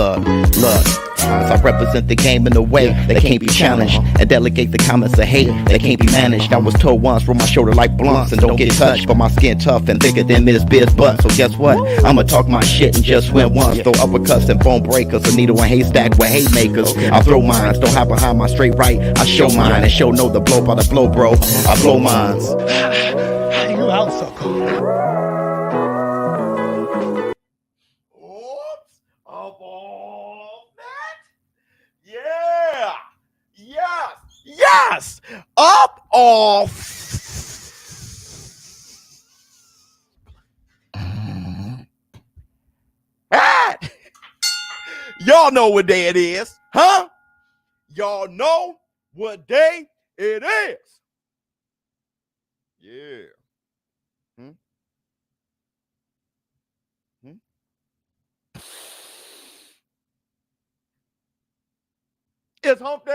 Look. As I represent the game in a way that can't be challenged, and delegate the comments of hate that can't be managed. I was told once, roll my shoulder like blunts and don't get touched, but my skin tough and thicker than Biz butt. So guess what? I'ma talk my shit and just win once. Throw uppercuts and bone breakers, a needle and haystack with haymakers. I throw mines, don't hide behind my straight right. I show mine and show no the blow by the blow, bro. I blow mines. You out, sucker. Yes, up off. Y'all know what day it is, huh? Y'all know what day it is. Yeah. It's hump day,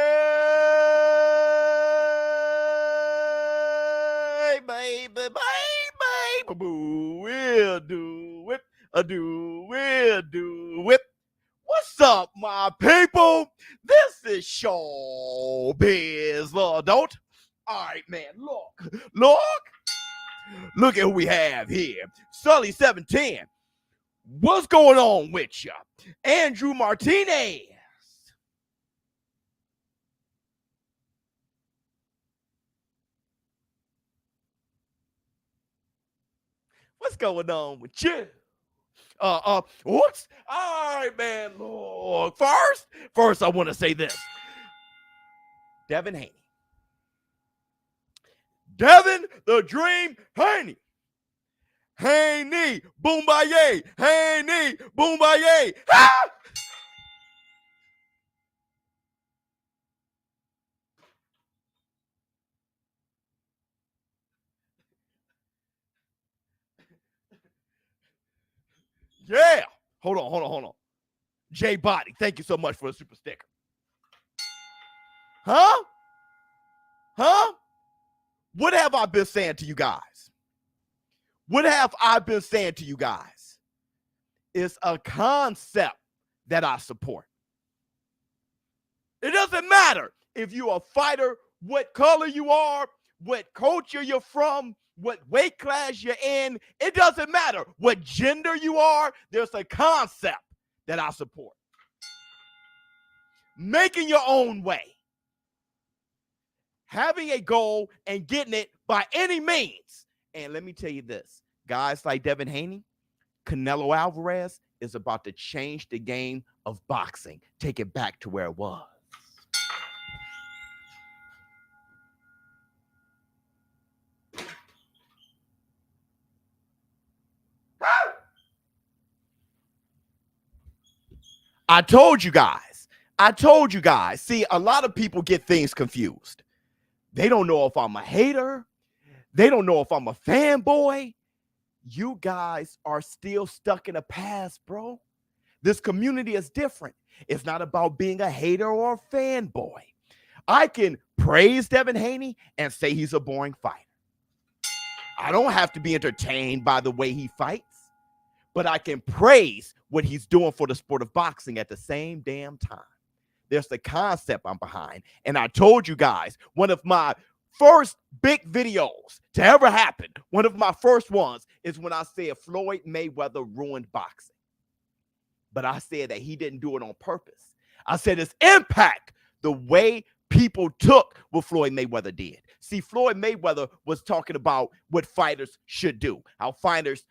baby. We'll do it. What's up, my people? This is Showbiz, don't. All right, man, look at who we have here. Sully 710. What's going on with you? Andrew Martinez. What's going on with you? Whoops. All right, man. Look, first, I want to say this. Devin Haney. Devin the Dream Haney. Haney, boombaye. Haney, boombaye. Ah! Yeah. Hold on. J Body, thank you so much for the super sticker. Huh? What have I been saying to you guys? It's a concept that I support. It doesn't matter if you're a fighter, what color you are, what culture you're from, what weight class you're in. It doesn't matter what gender you are. There's a concept that I support. Making your own way. Having a goal and getting it by any means. And let me tell you this, guys like Devin Haney, Canelo Alvarez is about to change the game of boxing, take it back to where it was. I told you guys. See, a lot of people get things confused. They don't know if I'm a hater. They don't know if I'm a fanboy. You guys are still stuck in the past, bro. This community is different. It's not about being a hater or a fanboy. I can praise Devin Haney and say he's a boring fighter. I don't have to be entertained by the way he fights, but I can praise what he's doing for the sport of boxing at the same damn time. There's the concept I'm behind. And I told you guys, one of my first big videos to ever happen, one of my first ones, is when I said Floyd Mayweather ruined boxing. But I said that he didn't do it on purpose. I said his impact, the way people took what Floyd Mayweather did. See, Floyd Mayweather was talking about what fighters should do, how fighters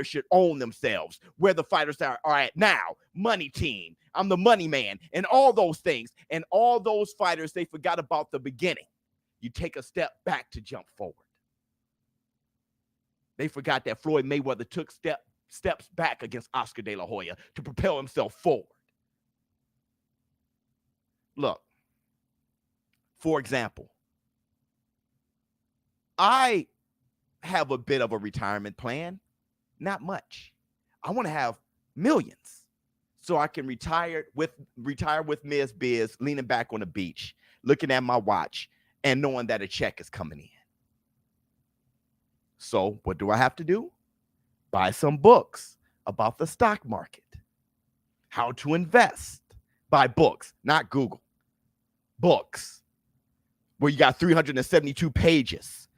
should own themselves, where the fighters are at now, money team, I'm the money man, and all those things. And all those fighters, they forgot about the beginning. You take a step back to jump forward. They forgot that Floyd Mayweather took steps back against Oscar De La Hoya to propel himself forward. Look, for example, I have a bit of a retirement plan, not much. I want to have millions so I can retire with Ms. Biz, leaning back on the beach, looking at my watch and knowing that a check is coming in. So what do I have to do? Buy some books about the stock market, How to Invest by books, not Google. Books, where you got 372 pages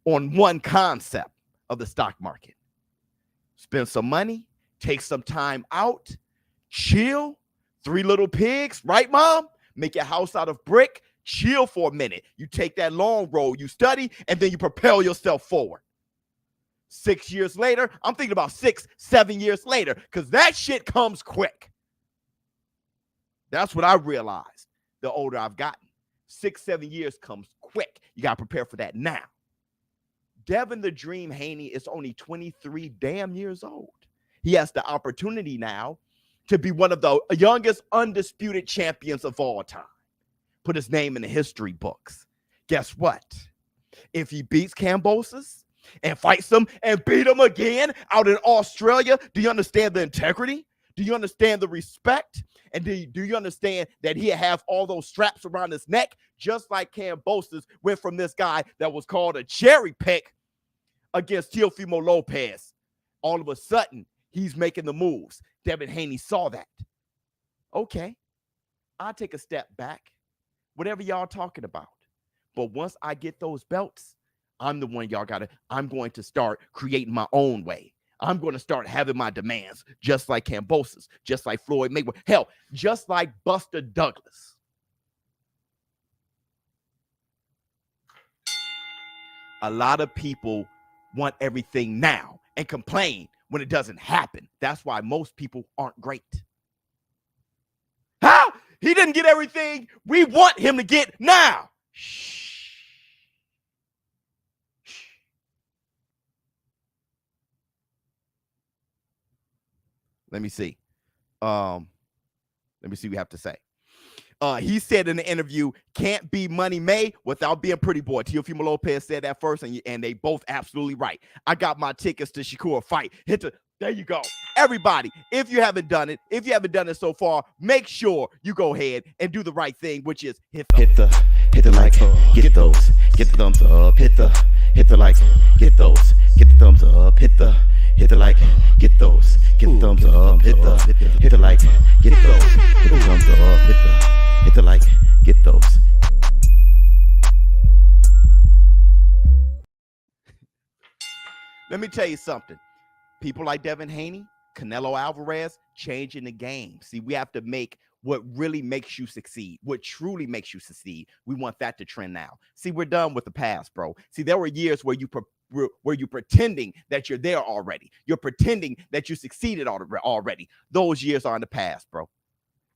on one concept of the stock market. Spend some money, take some time out, chill. 3 Little Pigs, right, Mom? Make your house out of brick, chill for a minute. You take that long road, you study, and then you propel yourself forward. 6 years later, I'm thinking about 6, 7 years later, because that shit comes quick. That's what I realized the older I've gotten. 6, 7 years comes quick. You got to prepare for that now. Devin the Dream Haney is only 23 damn years old. He has the opportunity now to be one of the youngest undisputed champions of all time. Put his name in the history books. Guess what? If he beats Kambosos and fights him and beat him again out in Australia, do you understand the integrity? Do you understand the respect? And do you understand that he have all those straps around his neck, just like Kambosos went from this guy that was called a cherry pick against Teofimo Lopez. All of a sudden, he's making the moves. Devin Haney saw that. Okay, I'll take a step back. Whatever y'all talking about. But once I get those belts, I'm the one y'all I'm going to start creating my own way. I'm going to start having my demands, just like Kambosos, just like Floyd Mayweather. Hell, just like Buster Douglas. A lot of people want everything now and complain when it doesn't happen. That's why most people aren't great. How? He didn't get everything we want him to get now. Shh. Let me see. Let me see what we have to say. He said in the interview, can't be Money May without being Pretty Boy. Teofimo Lopez said that first, and they both absolutely right. I got my tickets to Shakur fight. There you go. Everybody, if you haven't done it so far, make sure you go ahead and do the right thing, which is hit the like, get those, get the thumbs up, hit the like, get those, get the thumbs up, hit the like, get those, get the thumbs up, hit the like, get those, hit the thumbs up, hit the like, get those. Let me tell you something. People like Devin Haney, Canelo Alvarez, changing the game. See, we have to make what really makes you succeed, what truly makes you succeed. We want that to trend now. See, we're done with the past, bro. See, there were years where you're pretending that you're there already. You're pretending that you succeeded already. Those years are in the past, bro.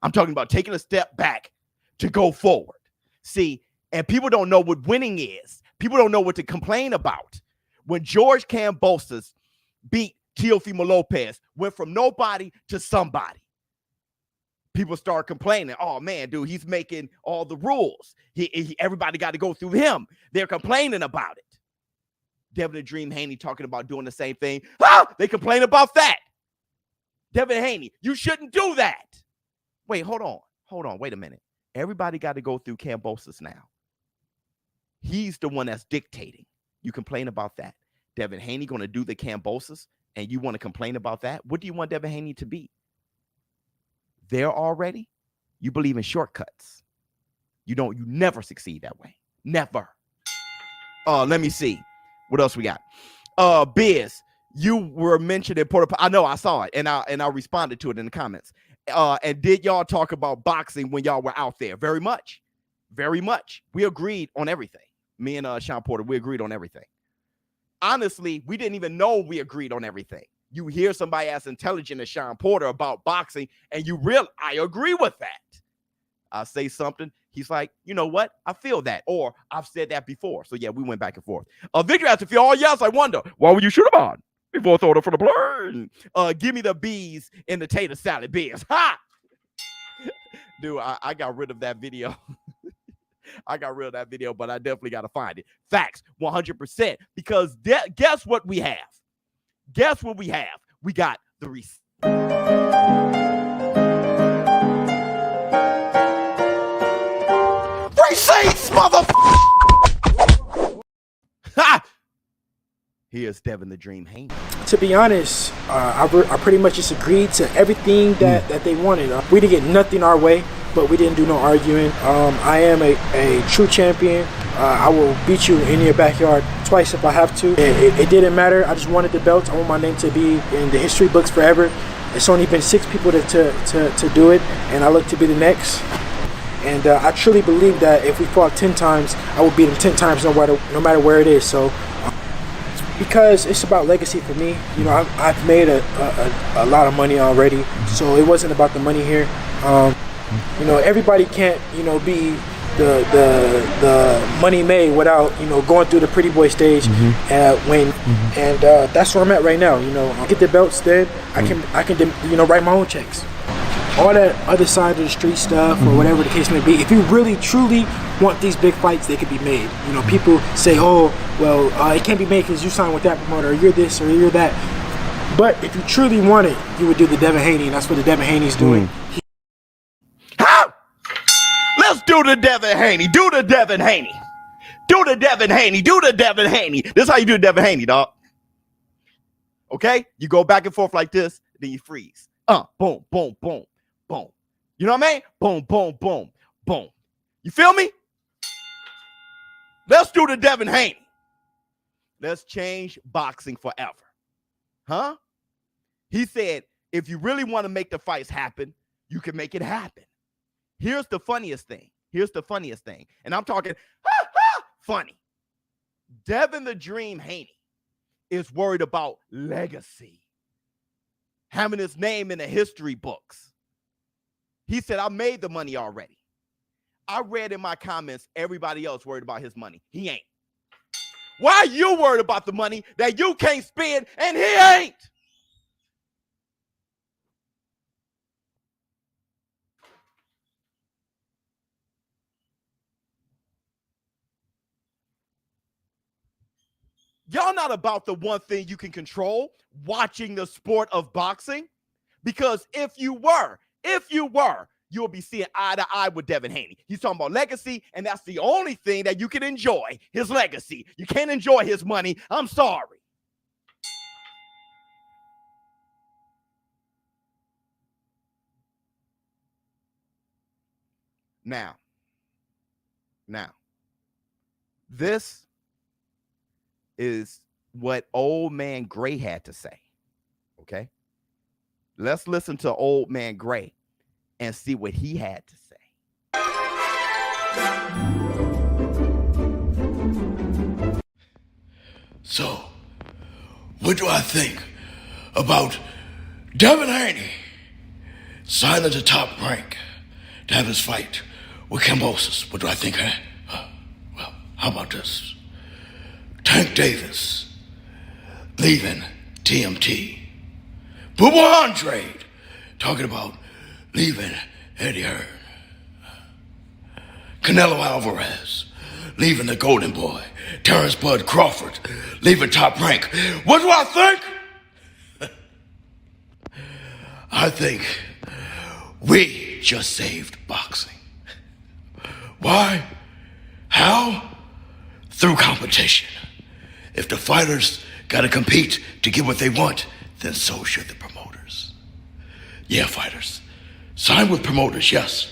I'm talking about taking a step back to go forward. See, and people don't know what winning is. People don't know what to complain about. When George Kambosos beat Teofimo Lopez, went from nobody to somebody, people start complaining. Oh man, dude, he's making all the rules. Everybody got to go through him. They're complaining about it. Devin the Dream Haney talking about doing the same thing. They complain about that. Devin Haney, you shouldn't do that. Wait, hold on. Wait a minute. Everybody got to go through Kambosos now. He's the one that's dictating. You complain about that. Devin Haney going to do the Kambosos, and you want to complain about that? What do you want Devin Haney to be? There already? You believe in shortcuts. You never succeed that way. Never. Let me see. What else we got? Biz, you were mentioned in Puerto. I know, I saw it, and I responded to it in the comments. And did y'all talk about boxing when y'all were out there? Very much. Very much. We agreed on everything. Me and Sean Porter, we agreed on everything. Honestly, we didn't even know we agreed on everything. You hear somebody as intelligent as Sean Porter about boxing, and you realize, I agree with that. I say something, he's like, you know what? I feel that, or I've said that before. So yeah, we went back and forth. Victor has to feel, oh yes, I wonder, why would you shoot him on? Before throwing it for the plane. Give me the bees in the tater salad, beers. Ha! Dude, I got rid of that video. I got rid of that video, but I definitely got to find it. Facts, 100%. Because guess what we have? Guess what we have? We got the receipt. Receipts, motherfucker! Ha! Here's Devin the Dream Haney. To be honest, I pretty much just agreed to everything that they wanted. We didn't get nothing our way, but we didn't do no arguing. I am a true champion. I will beat you in your backyard twice if I have to. It didn't matter. I just wanted the belt. I want my name to be in the history books forever. It's only been 6 people to do it, and I look to be the next. And I truly believe that if we fought 10 times, I will beat him 10 times no matter where it is. So, because it's about legacy for me. You know, I've made a lot of money already, so it wasn't about the money here. You know, everybody can't, you know, be the money made without, you know, going through the pretty boy stage and win. And that's where I'm at right now. You know, I get the belts, then I can you know, write my own checks. All that other side of the street stuff or whatever the case may be, if you really truly want these big fights, they could be made. You know, people say, oh, well, it can't be made because you signed with that promoter, or you're this or you're that. But if you truly want it, you would do the Devin Haney, and that's what the Devin Haney's doing. Let's do the Devin Haney. Do the Devin Haney. Do the Devin Haney. Do the Devin Haney. This is how you do the Devin Haney, dog. Okay? You go back and forth like this, then you freeze. Boom, boom, boom, boom. You know what I mean? Boom, boom, boom, boom. You feel me? Let's do the Devin Haney. Let's change boxing forever. Huh? He said, if you really want to make the fights happen, you can make it happen. Here's the funniest thing. Here's the funniest thing. And I'm talking funny. Devin the Dream Haney is worried about legacy, having his name in the history books. He said, I made the money already. I read in my comments, everybody else worried about his money. He ain't. Why are you worried about the money that you can't spend and he ain't? Y'all not about the one thing you can control, watching the sport of boxing. Because if you were, you'll be seeing eye to eye with Devin Haney. He's talking about legacy, and that's the only thing that you can enjoy, his legacy. You can't enjoy his money. I'm sorry. Now, this is what old man Gray had to say. Okay? Let's listen to old man Gray and see what he had to say. So, what do I think about Devin Haney signing the top rank to have his fight with Cambosis? What do I think? Well, how about this? Tank Davis leaving TMT. Boo Boo Andrade talking about leaving Eddie Hearn. Canelo Alvarez leaving the Golden Boy. Terrence Bud Crawford leaving Top Rank. What do I think? I think we just saved boxing. Why? How? Through competition. If the fighters gotta compete to get what they want, then so should the promoters. Yeah, fighters, sign with promoters, yes,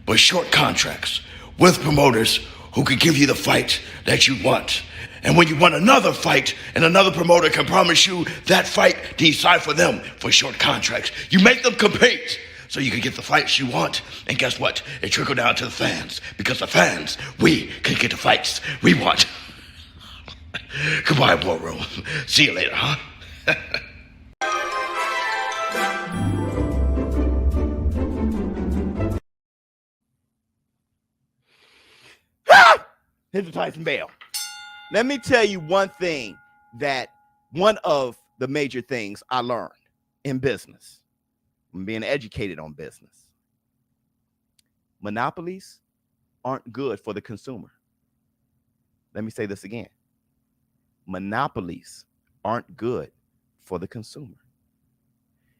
but short contracts with promoters who can give you the fight that you want. And when you want another fight and another promoter can promise you that fight, then you sign for them for short contracts. You make them compete so you can get the fights you want. And guess what? It trickle down to the fans, because the fans, we can get the fights we want. Goodbye, War Room. See you later, huh? Hit the Tyson Bell. Let me tell you one thing, that one of the major things I learned in business, from being educated on business. Monopolies aren't good for the consumer. Let me say this again. Monopolies aren't good for the consumer.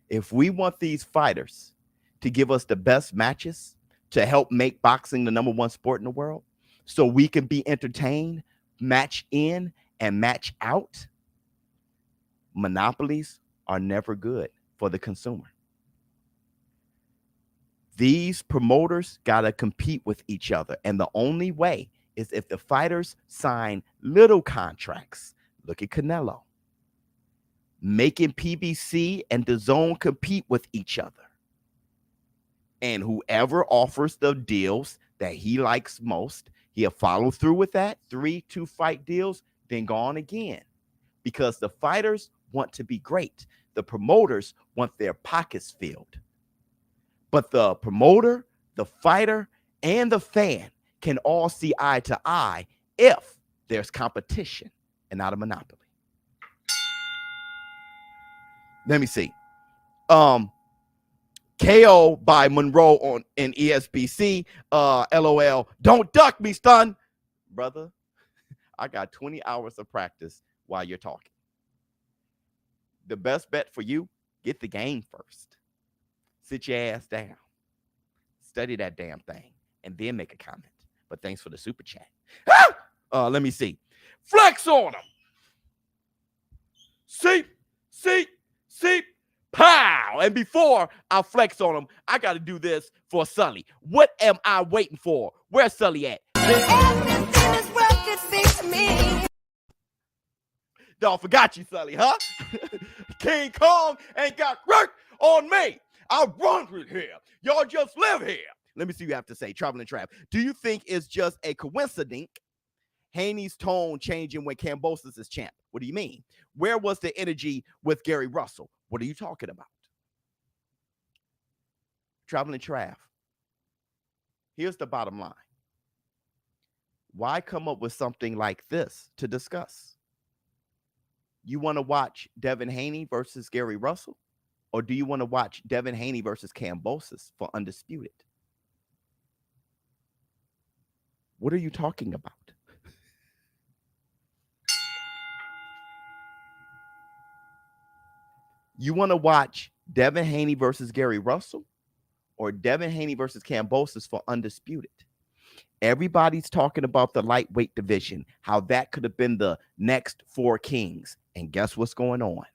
If we want these fighters to give us the best matches to help make boxing the #1 sport in the world, so we can be entertained, match in and match out, Monopolies are never good for the consumer. These promoters got to compete with each other. And the only way is if the fighters sign little contracts. Look at Canelo. Making PBC and DAZN compete with each other. And whoever offers the deals that he likes most, he'll follow through with that. 3 2-fight deals, then go on again. Because the fighters want to be great. The promoters want their pockets filled. But the promoter, the fighter, and the fan can all see eye to eye if there's competition and not a monopoly. Let me see. KO by Monroe in ESBC. LOL. Don't duck me, stun. Brother, I got 20 hours of practice while you're talking. The best bet for you, get the game first. Sit your ass down. Study that damn thing. And then make a comment. But thanks for the super chat. Let me see. Flex on them. Seep. Pow. And before I flex on them, I got to do this for Sully. What am I waiting for? Where's Sully at? Dog, forgot you, Sully, huh? King Kong ain't got work on me. I run with here. Y'all just live here. Let me see what you have to say. Traveling Trap. Do you think it's just a coincidence Haney's tone changing when Kambosos is champ? What do you mean? Where was the energy with Gary Russell? What are you talking about? Traveling Trav. Here's the bottom line. Why come up with something like this to discuss? You want to watch Devin Haney versus Gary Russell? Or do you want to watch Devin Haney versus Kambosos for Undisputed? What are you talking about? You want to watch Devin Haney versus Gary Russell or Devin Haney versus Kambosos for Undisputed? Everybody's talking about the lightweight division, how that could have been the next 4 kings. And guess what's going on?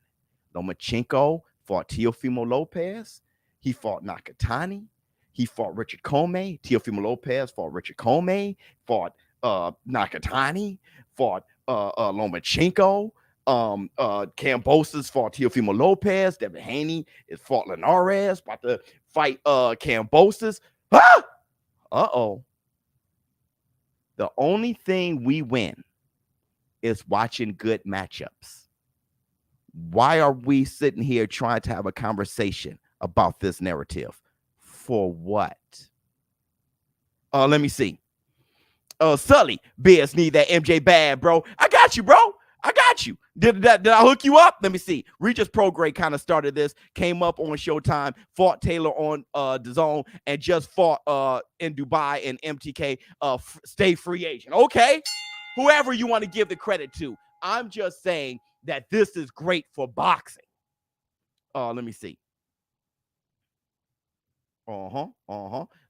Lomachenko fought Teofimo Lopez. He fought Nakatani. He fought Richard Comey. Teofimo Lopez fought Richard Comey. Fought Nakatani. Fought Lomachenko. Kambosos fought Teofimo Lopez. Devin Haney is fought Linares. About to fight Kambosos. Uh-oh. The only thing we win is watching good matchups. Why are we sitting here trying to have a conversation about this narrative? For what? Let me see. Sully, Bears need that MJ bad, bro. I got you, bro. I got you. Did I hook you up? Let me see. Regis Prograde kind of started this, came up on Showtime, fought Taylor on DAZN, and just fought in Dubai and MTK stay free agent. Okay. Whoever you want to give the credit to. I'm just saying that this is great for boxing. Let me see. Let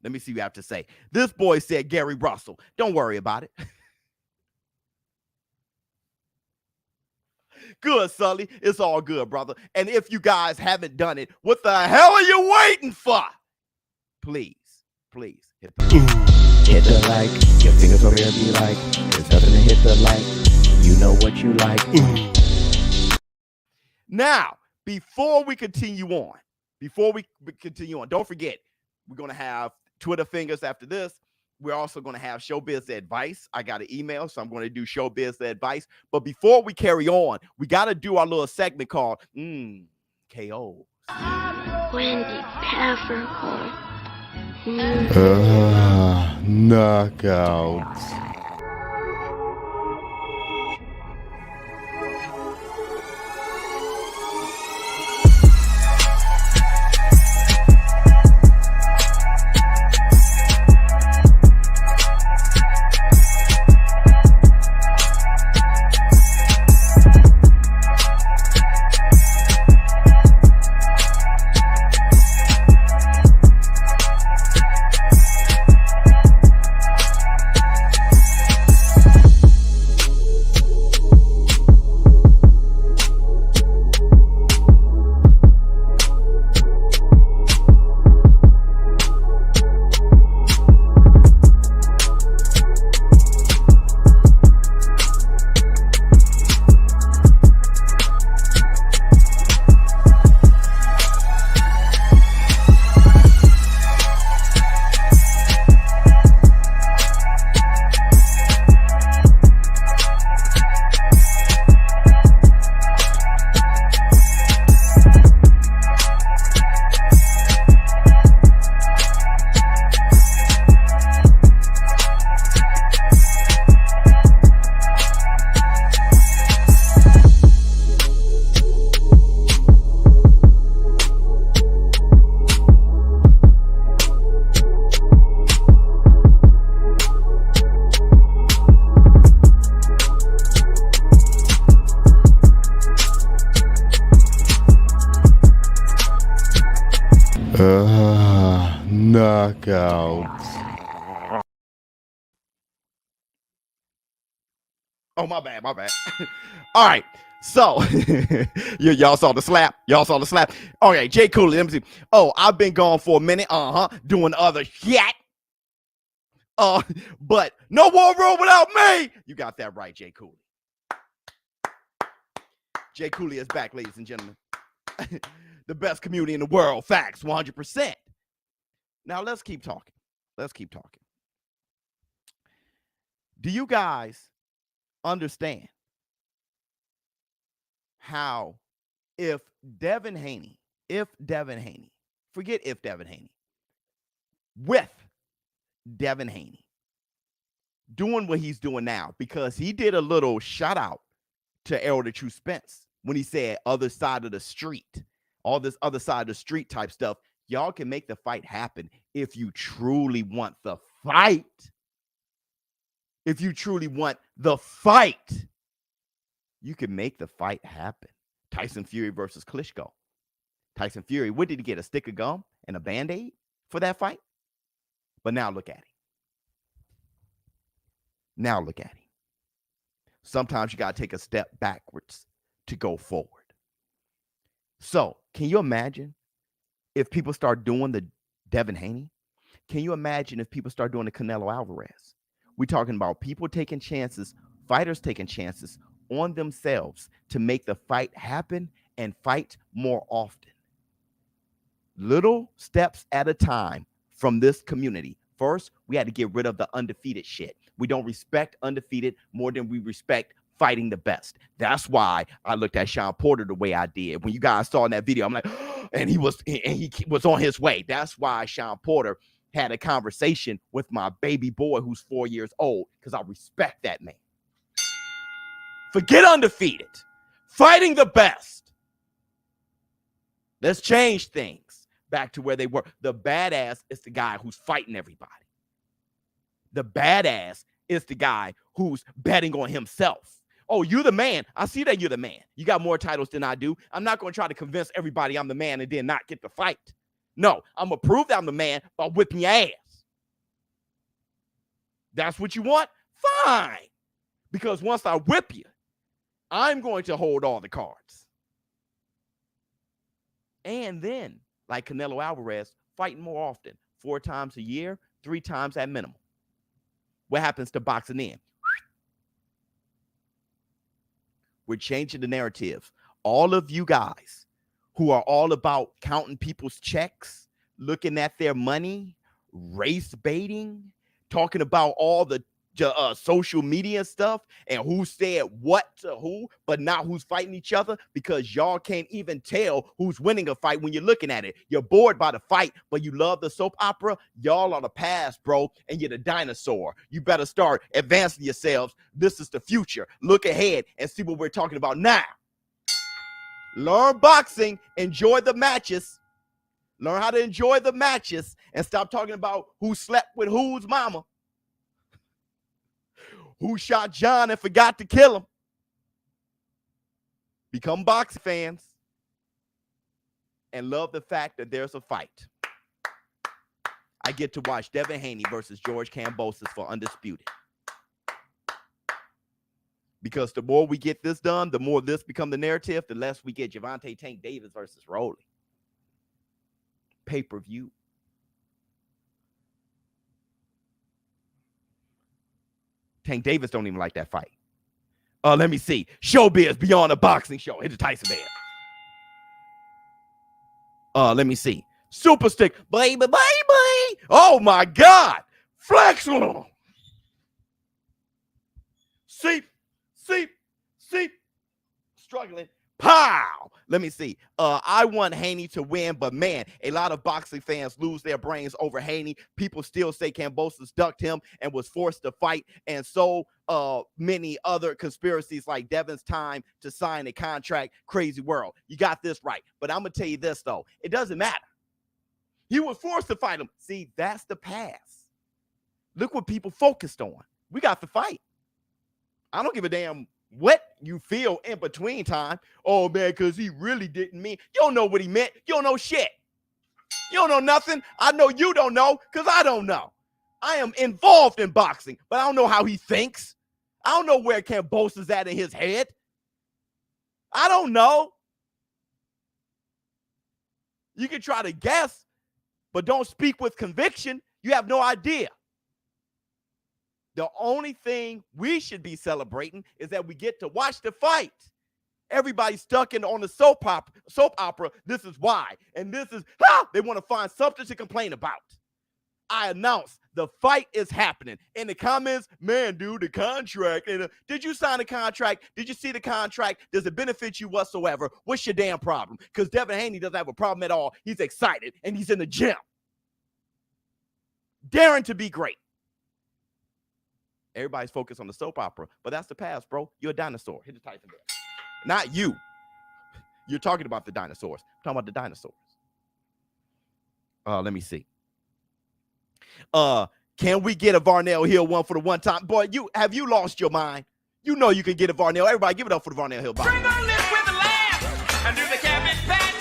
me see what you have to say. This boy said Gary Russell. Don't worry about it. Good, Sully. It's all good, brother. And if you guys haven't done it, what the hell are you waiting for? Please hit the like. Your fingers over here be like, there's nothing to hit the like. You know what you like. Now, before we continue on, don't forget, we're going to have Twitter fingers after this. We're also going to have Showbiz advice. I got an email, so I'm going to do Showbiz advice. But before we carry on, we got to do our little segment called KO. Wendy Peppercorn. Knockouts. Knockouts. Oh, my bad. All right. So, y'all saw the slap. Okay, Jay Cooley, let me see. Oh, I've been gone for a minute. Doing other shit. But no war room without me. You got that right, Jay Cooley. Jay Cooley is back, ladies and gentlemen. The best community in the world. Facts, 100%. Now, let's keep talking. Do you guys understand how if Devin Haney, with Devin Haney doing what he's doing now, because he did a little shout out to Elder True Spence when he said other side of the street, all this other side of the street type stuff. Y'all can make the fight happen if you truly want the fight. If you truly want the fight, you can make the fight happen. Tyson Fury versus Klitschko. Tyson Fury, what did he get? A stick of gum and a Band-Aid for that fight? But now look at him. Sometimes you got to take a step backwards to go forward. So, can you imagine if people start doing the Devin Haney? Can you imagine if people start doing the Canelo Alvarez? We're talking about people taking chances, fighters taking chances on themselves to make the fight happen and fight more often. Little steps at a time from this community. First, we had to get rid of the undefeated shit. We don't respect undefeated more than we respect fighting the best. That's why I looked at Sean Porter the way I did. When you guys saw in that video, I'm like, and he was on his way. That's why Sean Porter had a conversation with my baby boy who's 4 years old, because I respect that man. Forget undefeated. Fighting the best. Let's change things back to where they were. The badass is the guy who's fighting everybody. The badass is the guy who's betting on himself. Oh, you're the man. I see that you're the man. You got more titles than I do. I'm not going to try to convince everybody I'm the man and then not get the fight. No, I'm going to prove that I'm the man by whipping your ass. That's what you want? Fine. Because once I whip you, I'm going to hold all the cards. And then, like Canelo Alvarez, fighting more often, 4 times a year, 3 times at minimum. What happens to boxing in? We're changing the narrative. All of you guys who are all about counting people's checks, looking at their money, race baiting, talking about all the social media stuff and who said what to who, but not who's fighting each other, because y'all can't even tell who's winning a fight when you're looking at it. You're bored by the fight, but you love the soap opera. Y'all are the past, bro, and you're the dinosaur. You better start advancing yourselves. This is the future. Look ahead and see what we're talking about now. Learn boxing, enjoy the matches. Learn how to enjoy the matches and stop talking about who slept with whose mama. Who shot John and forgot to kill him. Become boxing fans and love the fact that there's a fight. I get to watch Devin Haney versus George Kambosos for Undisputed. Because the more we get this done, the more this become the narrative, the less we get Gervonta Tank Davis versus Rolly. Pay-per-view. Tank Davis don't even like that fight. Let me see. Showbiz Beyond a Boxing Show. Hit the Tyson band. Let me see. Super Stick. Baby. Oh, my God. Flex on them. Seep. Struggling. Pow. Let me see. I want Haney to win, but man, a lot of boxing fans lose their brains over Haney. People still say Kambosos ducked him and was forced to fight, and so many other conspiracies like Devin's time to sign a contract. Crazy world. You got this right. But I'm going to tell you this, though. It doesn't matter. He was forced to fight him. See, that's the past. Look what people focused on. We got the fight. I don't give a damn what you feel in between time. Oh, man, because he really didn't mean. You don't know what he meant. You don't know shit. You You don't know nothing. I know you don't know because I don't know. I am involved in boxing, but I don't know how he thinks. I don't know where Kambosos at in his head. I don't know. You can try to guess, but don't speak with conviction. You have no idea. The only thing we should be celebrating is that we get to watch the fight. Everybody's stuck on the soap opera. This is why. And this is, they want to find something to complain about. I announced the fight is happening. In the comments, man, dude, the contract. And, did you sign a contract? Did you see the contract? Does it benefit you whatsoever? What's your damn problem? Because Devin Haney doesn't have a problem at all. He's excited, and he's in the gym. Daring to be great. Everybody's focused on the soap opera, but that's the past, bro. You're a dinosaur. Hit the Tyson bear. Not you. You're talking about the dinosaurs. I'm talking about the dinosaurs. Let me see. Can we get a Varnell Hill one for the one time? Boy, have you lost your mind? You know you can get a Varnell. Everybody give it up for the Varnell Hill. Bring on lips with a laugh and do the cabbage patch.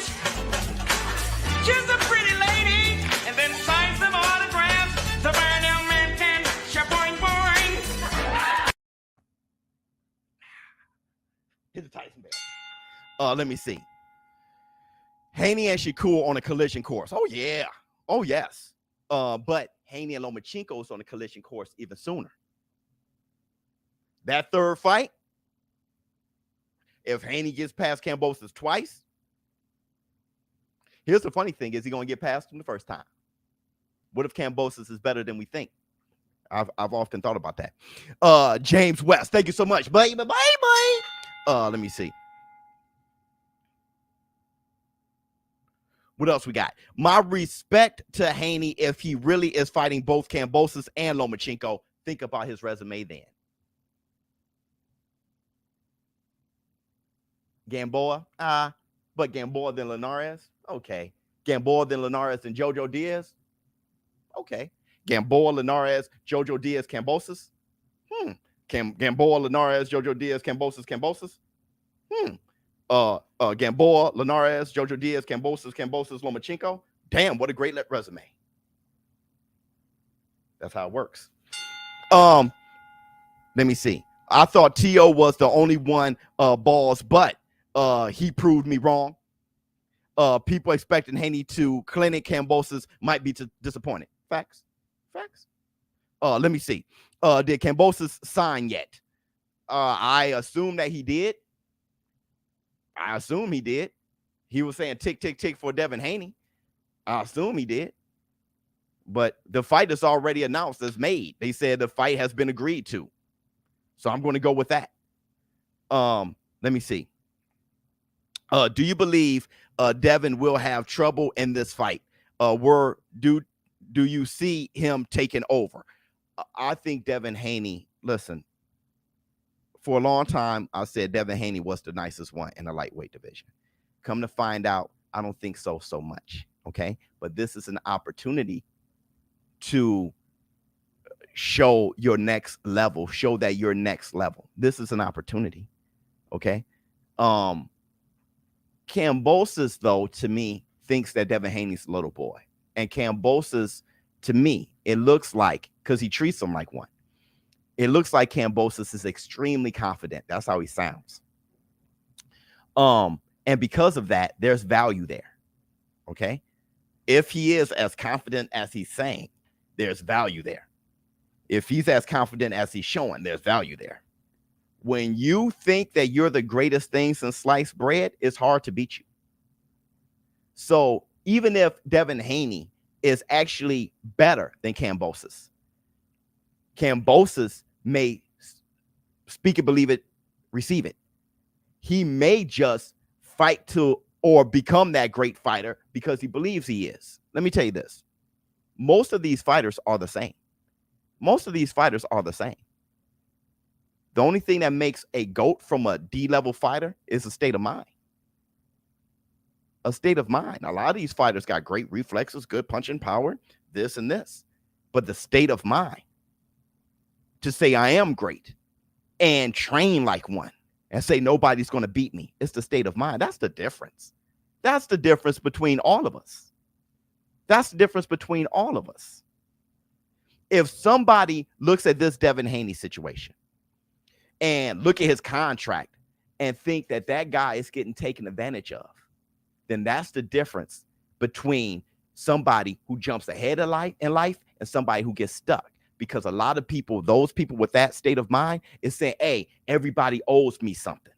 Kiss a pretty lady and then sign some autographs. The Varnell man can boing boing. Hit the Tyson bear. Let me see. Haney and Shakur on a collision course. Oh, yeah. Oh, yes. But Haney and Lomachenko's on the collision course even sooner. That third fight, if Haney gets past Kambosos twice, here's the funny thing, is he going to get past him the first time? What if Kambosos is better than we think? I've often thought about that. James West, thank you so much. Bye. Let me see. What else we got? My respect to Haney if he really is fighting both Kambosos and Lomachenko. Think about his resume then. Gamboa? But Gamboa than Linares? Okay. Gamboa than Linares and Jojo Diaz? Okay. Gamboa, Linares, Jojo Diaz, Kambosos? Gamboa, Linares, Jojo Diaz, Kambosos? Gamboa, Linares, Jojo Diaz, Kambosos, Lomachenko. Damn, what a great resume. That's how it works. Let me see. I thought T.O. was the only one balls, but he proved me wrong. People expecting Haney to clinic Kambosos might be disappointed. Facts. Let me see. Did Kambosos sign yet? I assume that he did. I assume he did. He was saying tick, tick, tick for Devin Haney. I assume he did. But the fight is already announced as made. They said the fight has been agreed to. So I'm going to go with that. Let me see. Do you believe Devin will have trouble in this fight? Do you see him taking over? I think Devin Haney, listen, for a long time, I said Devin Haney was the nicest one in the lightweight division. Come to find out, I don't think so much, okay? But this is an opportunity to show your next level, show that you're next level. This is an opportunity, okay? Kambosos, though, to me, thinks that Devin Haney's a little boy. And Kambosos, to me, it looks like, because he treats him like one, it looks like Kambosos is extremely confident. That's how he sounds. And because of that, there's value there. Okay. If he is as confident as he's saying, there's value there. If he's as confident as he's showing, there's value there. When you think that you're the greatest thing since sliced bread, it's hard to beat you. So even if Devin Haney is actually better than Kambosos may speak it, believe it, receive it. He may just fight to or become that great fighter because he believes he is. Let me tell you this. Most of these fighters are the same. The only thing that makes a GOAT from a D-level fighter is a state of mind. A state of mind. A lot of these fighters got great reflexes, good punching power, this and this. But the state of mind to say I am great and train like one and say nobody's going to beat me. It's the state of mind. That's the difference. That's the difference between all of us. That's the difference between all of us. If somebody looks at this Devin Haney situation and look at his contract and think that that guy is getting taken advantage of, then that's the difference between somebody who jumps ahead of life in life and somebody who gets stuck. Because a lot of people, those people with that state of mind, is saying, hey, everybody owes me something.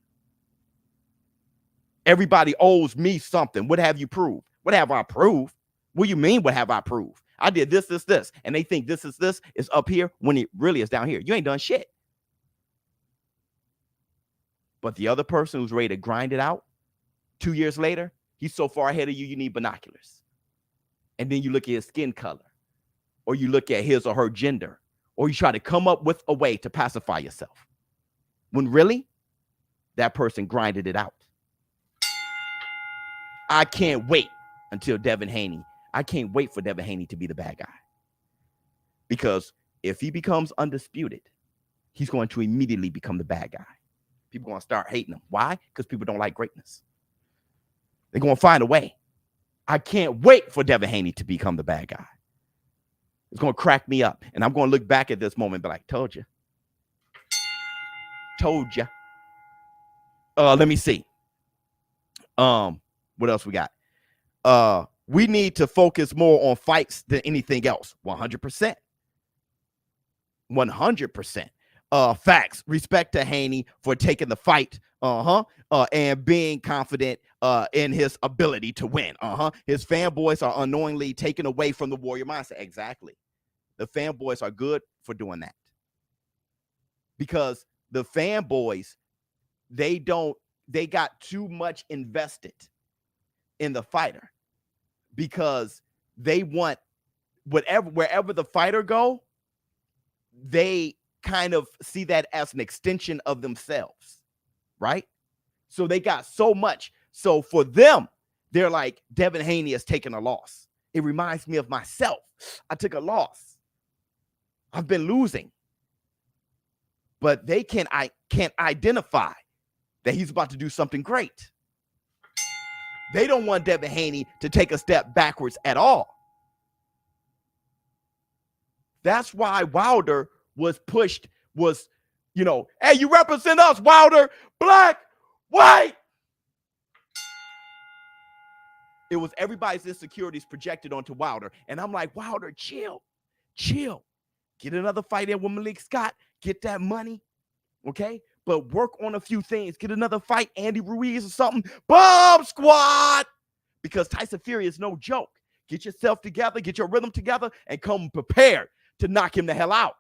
Everybody owes me something. What have you proved? What have I proved? What do you mean, what have I proved? I did this. And they think this is up here when it really is down here. You ain't done shit. But the other person who's ready to grind it out 2 years later, he's so far ahead of you, you need binoculars. And then you look at his skin color, or you look at his or her gender, or you try to come up with a way to pacify yourself. When really, that person grinded it out. I can't wait until Devin Haney. I can't wait for Devin Haney to be the bad guy. Because if he becomes undisputed, he's going to immediately become the bad guy. People are going to start hating him. Why? Because people don't like greatness. They're going to find a way. I can't wait for Devin Haney to become the bad guy. It's going to crack me up. And I'm going to look back at this moment and be like, told you. Told you. Let me see. What else we got? We need to focus more on fights than anything else. 100%. 100%. Facts. Respect to Haney for taking the fight. And being confident in his ability to win. His fanboys are unknowingly taken away from the warrior mindset. Exactly. The fanboys are good for doing that. Because the fanboys, they got too much invested in the fighter. Because they want wherever the fighter go, they kind of see that as an extension of themselves, right? So they got so much. So for them, they're like, Devin Haney has taken a loss. It reminds me of myself. I took a loss. I've been losing. But they can't identify that he's about to do something great. They don't want Devin Haney to take a step backwards at all. That's why Wilder was pushed, hey, you represent us, Wilder, black, white. It was everybody's insecurities projected onto Wilder. And I'm like, Wilder, chill. Get another fight in with Malik Scott. Get that money, okay? But work on a few things. Get another fight, Andy Ruiz or something. Bomb squad! Because Tyson Fury is no joke. Get yourself together, get your rhythm together, and come prepared to knock him the hell out.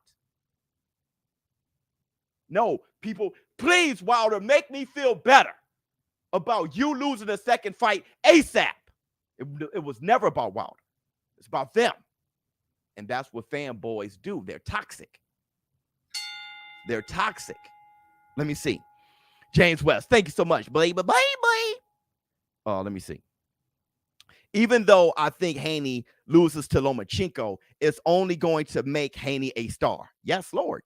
No, people, please, Wilder, make me feel better about you losing the second fight ASAP. It was never about Wilder. It's about them. And that's what fanboys do. They're toxic. They're toxic. Let me see. James West, thank you so much. Bye. Let me see. Even though I think Haney loses to Lomachenko, it's only going to make Haney a star. Yes, Lord.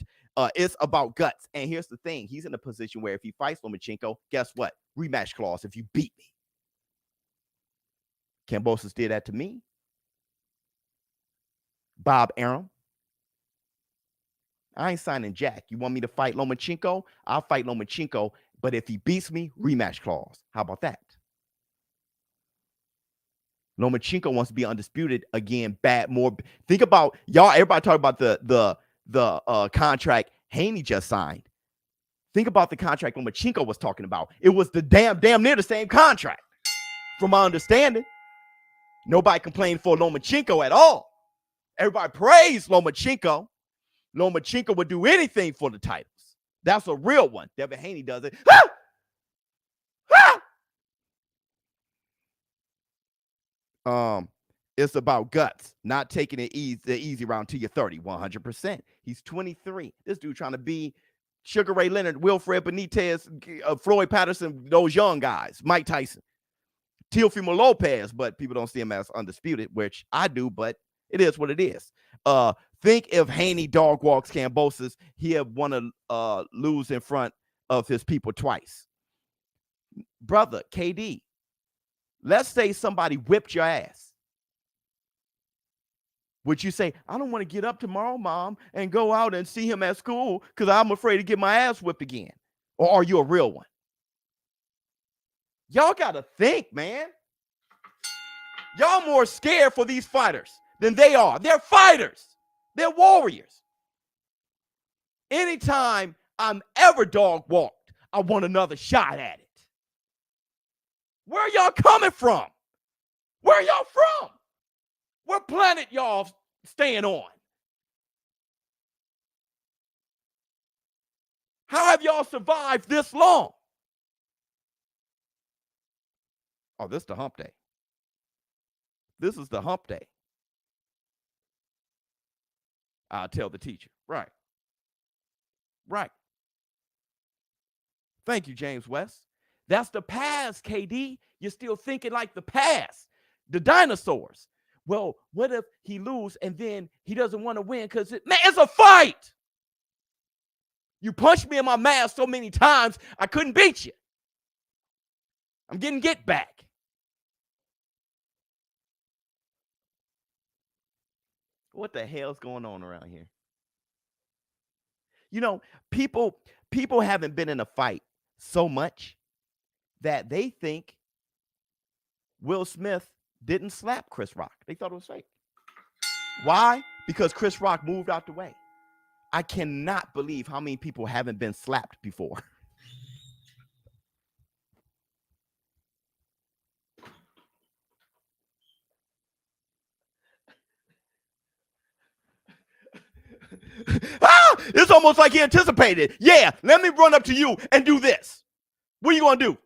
It's about guts. And here's the thing. He's in a position where if he fights Lomachenko, guess what? Rematch clause if you beat me. Kambosos did that to me. Bob Arum. I ain't signing Jack. You want me to fight Lomachenko? I'll fight Lomachenko. But if he beats me, rematch clause. How about that? Lomachenko wants to be undisputed again. Think about y'all. Everybody talk about the contract Haney just signed. Think about the contract Lomachenko was talking about. It was the damn near the same contract. From my understanding, nobody complained for Lomachenko at all. Everybody praised Lomachenko. Lomachenko would do anything for the titles. That's a real one. Devin Haney does it. It's about guts, not taking it the easy round till you're 30, 100%. He's 23. This dude trying to be Sugar Ray Leonard, Wilfred Benitez, Floyd Patterson, those young guys, Mike Tyson, Teofimo Lopez, but people don't see him as undisputed, which I do, but it is what it is. Think if Haney dog walks Kambosos, he'll want to lose in front of his people twice. Brother, KD, let's say somebody whipped your ass. Would you say, I don't want to get up tomorrow, Mom, and go out and see him at school because I'm afraid to get my ass whipped again? Or are you a real one? Y'all got to think, man. Y'all more scared for these fighters than they are. They're fighters. They're warriors. Anytime I'm ever dog walked, I want another shot at it. Where y'all coming from? Where y'all from? What planet y'all staying on? How have y'all survived this long? Oh, this is the hump day. This is the hump day. I'll tell the teacher. Right. Right. Thank you, James West. That's the past, KD. You're still thinking like the past. The dinosaurs. Well, what if he lose and then he doesn't want to win because it's a fight. You punched me in my mouth so many times, I couldn't beat you. I'm getting get back. What the hell's going on around here? You know, people haven't been in a fight so much that they think Will Smith didn't slap Chris Rock. They thought it was fake. Why? Because Chris Rock moved out the way. I cannot believe how many people haven't been slapped before. It's almost like he anticipated. Yeah, let me run up to you and do this. What are you going to do?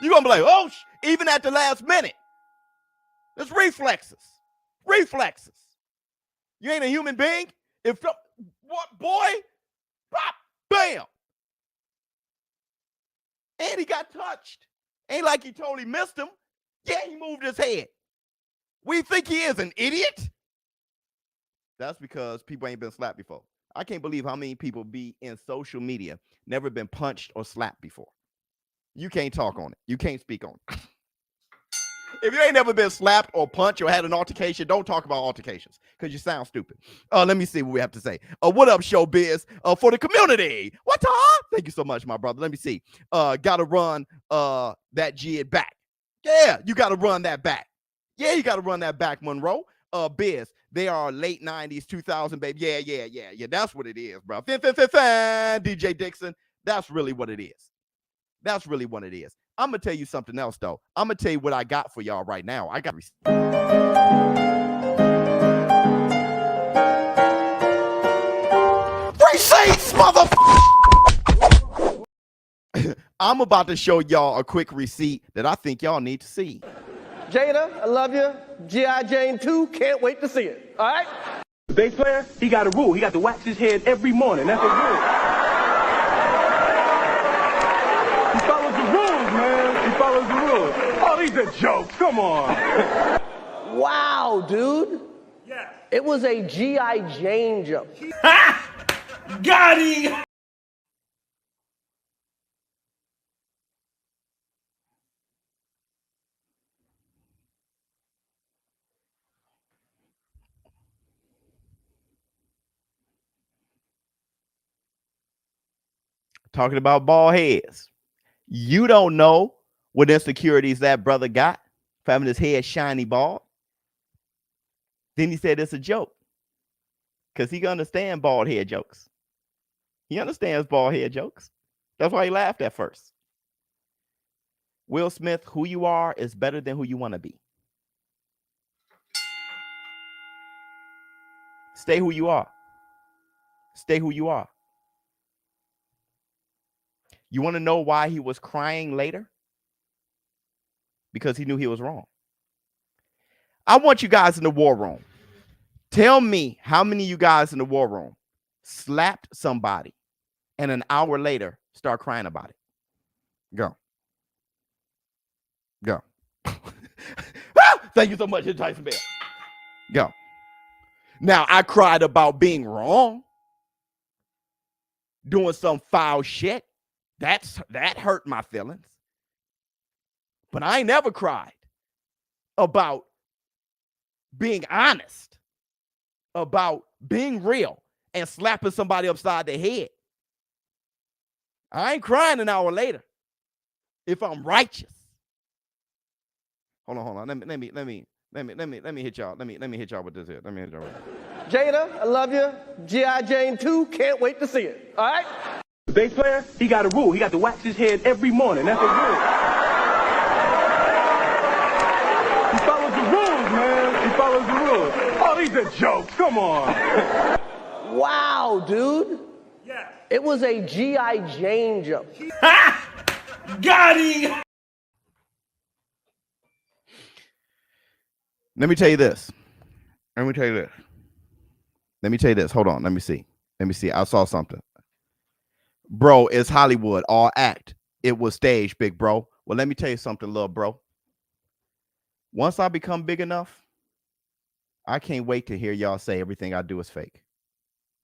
You're going to be like, oh, even at the last minute. It's reflexes. Reflexes. You ain't a human being? What, boy? Pop, bam. And he got touched. Ain't like he totally missed him. Yeah, he moved his head. We think he is an idiot? That's because people ain't been slapped before. I can't believe how many people be in social media, never been punched or slapped before. You can't talk on it. You can't speak on it. If you ain't never been slapped or punched or had an altercation, don't talk about altercations because you sound stupid. Let me see what we have to say. What up, Showbiz? For the community. What time? Thank you so much, my brother. Let me see. Gotta run that G back. Yeah, you gotta run that back. Yeah, you gotta run that back, Monroe. Biz, they are late 90s, 2000, baby. Yeah. That's what it is, bro. DJ Dixon. That's really what it is. That's really what it is. I'm going to tell you something else, though. I'm going to tell you what I got for y'all right now. I got receipts, motherfucker. I'm about to show y'all a quick receipt that I think y'all need to see. Jada, I love you. G.I. Jane 2, can't wait to see it. All right? The bass player, he got a rule. He got to wax his head every morning. That's a rule. He follows the rules, man. He follows the rules. Oh, these are jokes. Come on. Wow, dude. Yeah. It was a G.I. Jane joke. Got him. Talking about bald heads. You don't know what insecurities that brother got for having his head shiny bald. Then he said it's a joke because he can understand bald head jokes. He understands bald head jokes. That's why he laughed at first. Will Smith, who you are is better than who you want to be. Stay who you are. Stay who you are. You want to know why he was crying later? Because he knew he was wrong. I want you guys in the war room. Tell me how many of you guys in the war room slapped somebody and an hour later start crying about it. Go. Go. Thank you so much, Tyson Bell. Go. Now, I cried about being wrong. Doing some foul shit. That hurt my feelings. But I ain't never cried about being honest about being real and slapping somebody upside the head. I ain't crying an hour later if I'm righteous. Hold on. Let me hit y'all. Let me hit y'all with this here. Let me hit y'all with this. Jada, I love you. G.I. Jane 2, can't wait to see it. All right? The bass player, he got a rule. He got to wax his head every morning. That's his rule. He follows the rules, man. He follows the rules. Oh, these are jokes. Come on. Wow, dude. Yeah. It was a G.I. Jane joke. Got him. Let me tell you this. Hold on. Let me see. I saw something. Bro, it's Hollywood. All act. It was staged, big bro. Well, let me tell you something, little bro. Once I become big enough, I can't wait to hear y'all say everything I do is fake.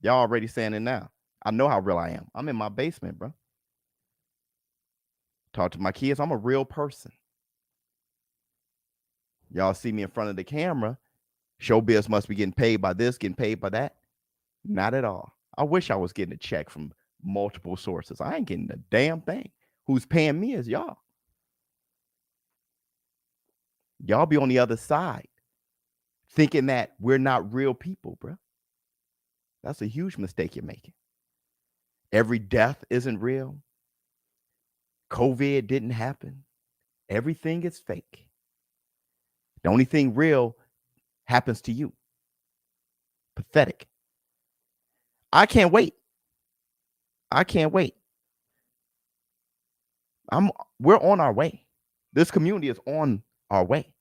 Y'all already saying it now. I know how real I am. I'm in my basement, bro. Talk to my kids. I'm a real person. Y'all see me in front of the camera. Showbiz must be getting paid by this, getting paid by that. Not at all. I wish I was getting a check from multiple sources. I ain't getting a damn thing. Who's paying me is y'all. Y'all be on the other side thinking that we're not real people, bro. That's a huge mistake you're making. Every death isn't real. COVID didn't happen. Everything is fake. The only thing real happens to you. Pathetic. I can't wait. We're on our way. This community is on our way.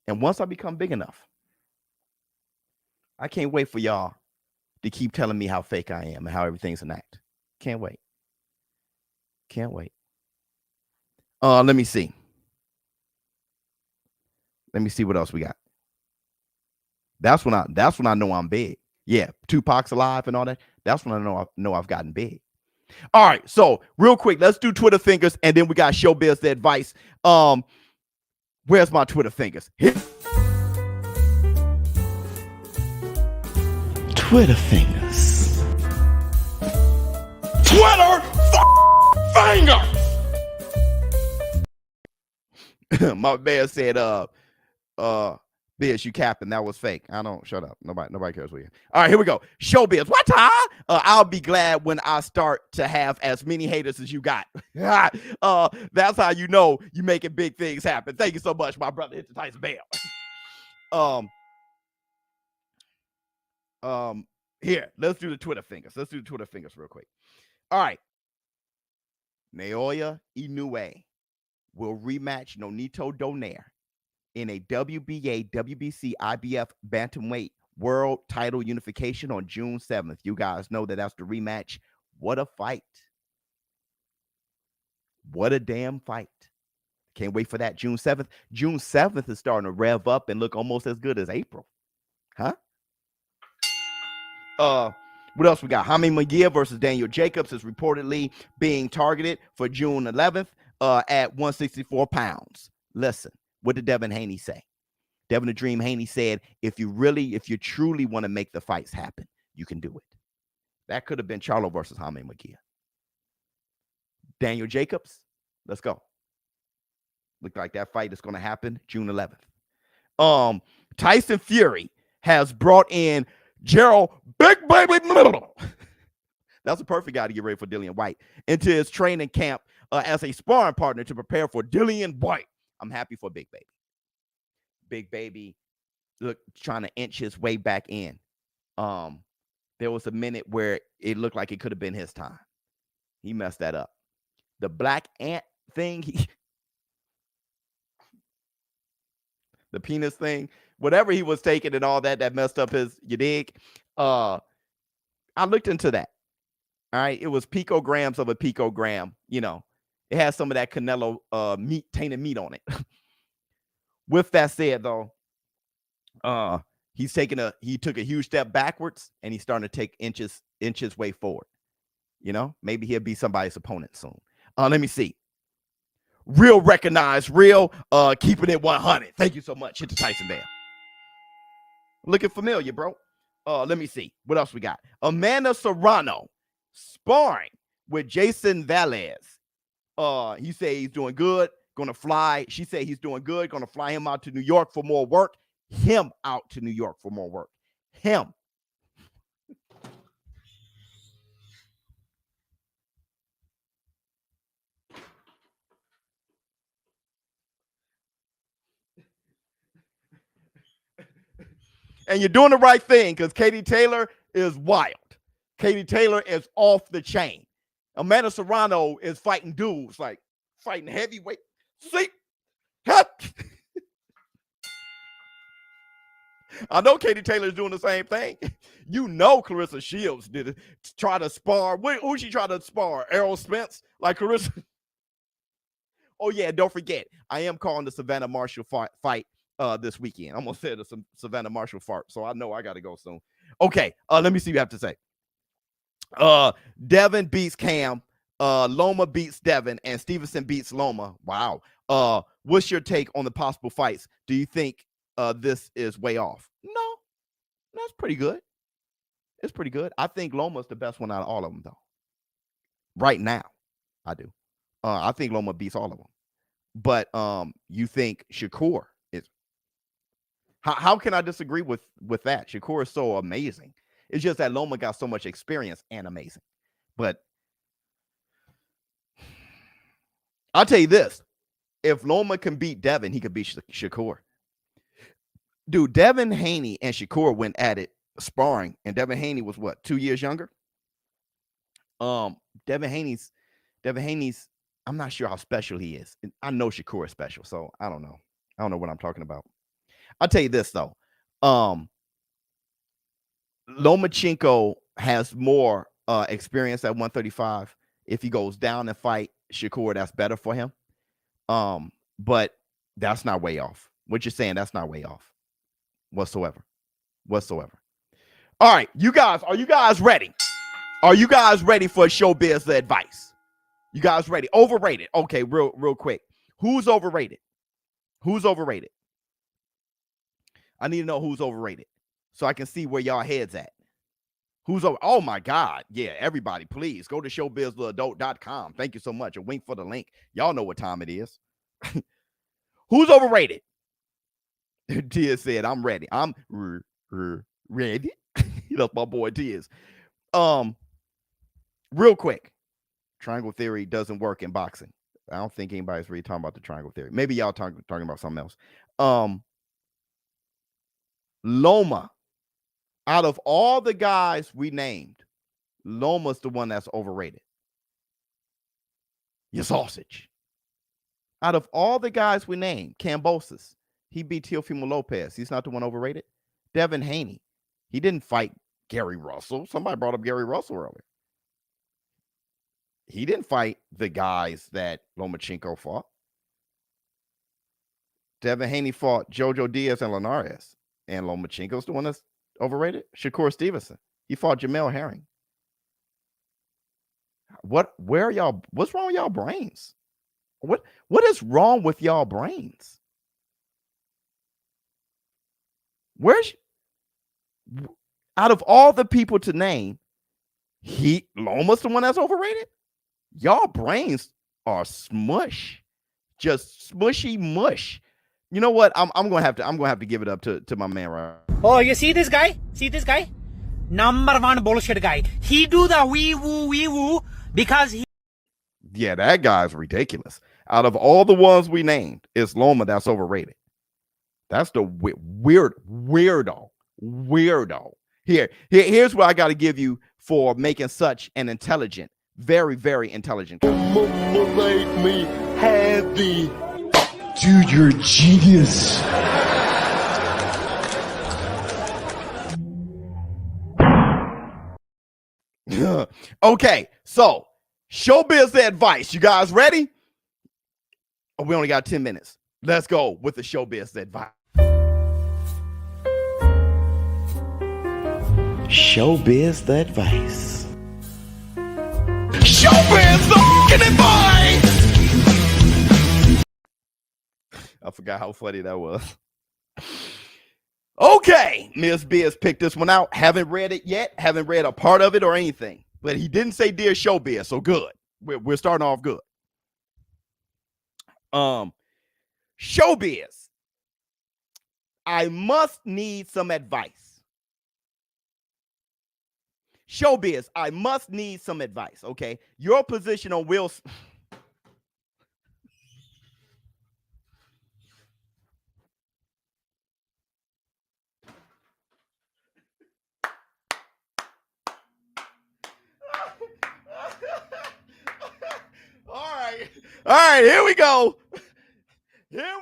And once I become big enough, I can't wait for y'all to keep telling me how fake I am and how everything's an act. Can't wait. Let me see. Let me see what else we got. That's when I know I'm big. Yeah, Tupac's alive and all that. That's when I know I've gotten big. All right, so real quick, let's do Twitter fingers, and then we got Showbiz the advice. Where's my Twitter fingers? Twitter fingers. Twitter fingers. My man said, Biz, you capping. That was fake. I don't. Shut up. Nobody cares what you. All right, here we go. Showbiz. What time? I'll be glad when I start to have as many haters as you got. That's how you know you making big things happen. Thank you so much, my brother. Hit the Tyson bell. Here, let's do the Twitter fingers. Let's do the Twitter fingers real quick. All right. Naoya Inoue will rematch Nonito Donaire in a WBA, WBC, IBF Bantamweight World Title Unification on June 7th. You guys know that that's the rematch. What a fight. What a damn fight. Can't wait for that June 7th. June 7th is starting to rev up and look almost as good as April. Huh? What else we got? Jaime Munguia versus Daniel Jacobs is reportedly being targeted for June 11th at 164 pounds. Listen, what did Devin Haney say? Devin the Dream Haney said, if you truly want to make the fights happen, you can do it. That could have been Charlo versus Jaime Munguia. Daniel Jacobs, let's go. Look like that fight is going to happen June 11th. Tyson Fury has brought in Gerald Big Baby Middle. That's a perfect guy to get ready for Dillian White into his training camp as a sparring partner to prepare for Dillian White. I'm happy for Big Baby. Big Baby, look, trying to inch his way back in. There was a minute where it looked like it could have been his time. He messed that up. The black ant thing, the penis thing, whatever he was taking and all that messed up his, you dig? I looked into that. All right. It was picograms of a picogram. You know, it has some of that Canelo meat, tainted meat on it. With that said, though, he took a huge step backwards and he's starting to take inches way forward. You know, maybe he'll be somebody's opponent soon. Let me see. Real recognized, real, keeping it 100. Thank you so much. Hit the Tyson bell. Looking familiar, bro. Let me see. What else we got? Amanda Serrano sparring with Jason Velez. He said he's doing good. Gonna fly. She said he's doing good. Gonna fly him out to New York for more work. Him out to New York for more work. Him. And you're doing the right thing because Katie Taylor is wild. Katie Taylor is off the chain. Amanda Serrano is fighting dudes, like fighting heavyweight. See? I know Katie Taylor's doing the same thing. You know Clarissa Shields did it. Try to spar. Who she try to spar? Errol Spence? Like Clarissa? Oh, yeah, don't forget. I am calling the Savannah Marshall fight this weekend. I'm going to say the Savannah Marshall fart, so I know I got to go soon. Okay, let me see what you have to say. Devin beats Cam. Loma beats Devin, and Stevenson beats Loma. Wow. What's your take on the possible fights? Do you think this is way off? No, that's pretty good. It's pretty good. I think Loma's the best one out of all of them, though. Right now, I do. I think Loma beats all of them. But you think Shakur is? How can I disagree with that? Shakur is so amazing. It's just that Loma got so much experience and amazing. But I'll tell you this. If Loma can beat Devin, he could beat Shakur. Dude, Devin Haney and Shakur went at it sparring, and Devin Haney was what, 2 years younger? Devin Haney's, I'm not sure how special he is. I know Shakur is special, so I don't know. I don't know what I'm talking about. I'll tell you this, though. Lomachenko has more experience at 135. If he goes down and fight Shakur, that's better for him. But that's not way off. What you're saying, that's not way off whatsoever. All right, you guys, are you guys ready? Are you guys ready for Showbiz advice? You guys ready? Overrated. Okay, real quick. Who's overrated? Who's overrated? I need to know who's overrated so I can see where y'all heads at. Who's over? Oh my God. Yeah, everybody, please go to showbiztheadult.com. Thank you so much. A wink for the link. Y'all know what time it is. Who's overrated? Tia said, I'm ready. I'm ready. That's my boy Tia's. Real quick. Triangle theory doesn't work in boxing. I don't think anybody's really talking about the triangle theory. Maybe y'all talking about something else. Loma, out of all the guys we named, Loma's the one that's overrated. Your sausage. Out of all the guys we named, Kambosos, he beat Teofimo Lopez. He's not the one overrated. Devin Haney, he didn't fight Gary Russell. Somebody brought up Gary Russell earlier. He didn't fight the guys that Lomachenko fought. Devin Haney fought Jojo Diaz and Linares. And Lomachenko's the one that's overrated. Shakur Stevenson, he fought Jamel Herring. Where are y'all? What's wrong with y'all brains? What is wrong with y'all brains? Out of all the people to name, Loma's the one that's overrated? Y'all brains are smush. Just smushy mush. You know what? I'm gonna have to give it up to my man, right? Oh, you see this guy? See this guy? Number one bullshit guy. He do the wee woo because he. Yeah, that guy's ridiculous. Out of all the ones we named, it's Loma that's overrated. That's the weirdo. Here's what I got to give you for making such an intelligent, very, very intelligent. Motivate me, heavy. Dude, you're a genius. Okay, so Showbiz advice. You guys ready? Oh, we only got 10 minutes. Let's go with the Showbiz advice. Showbiz the advice. Showbiz the advice. I forgot how funny that was. Okay, Ms. Biz picked this one out. Haven't read it yet. Haven't read a part of it or anything. But he didn't say Dear Showbiz, so good. We're starting off good. Showbiz. I must need some advice. Showbiz, I must need some advice, okay? Your position on Will... All right, here we go. Here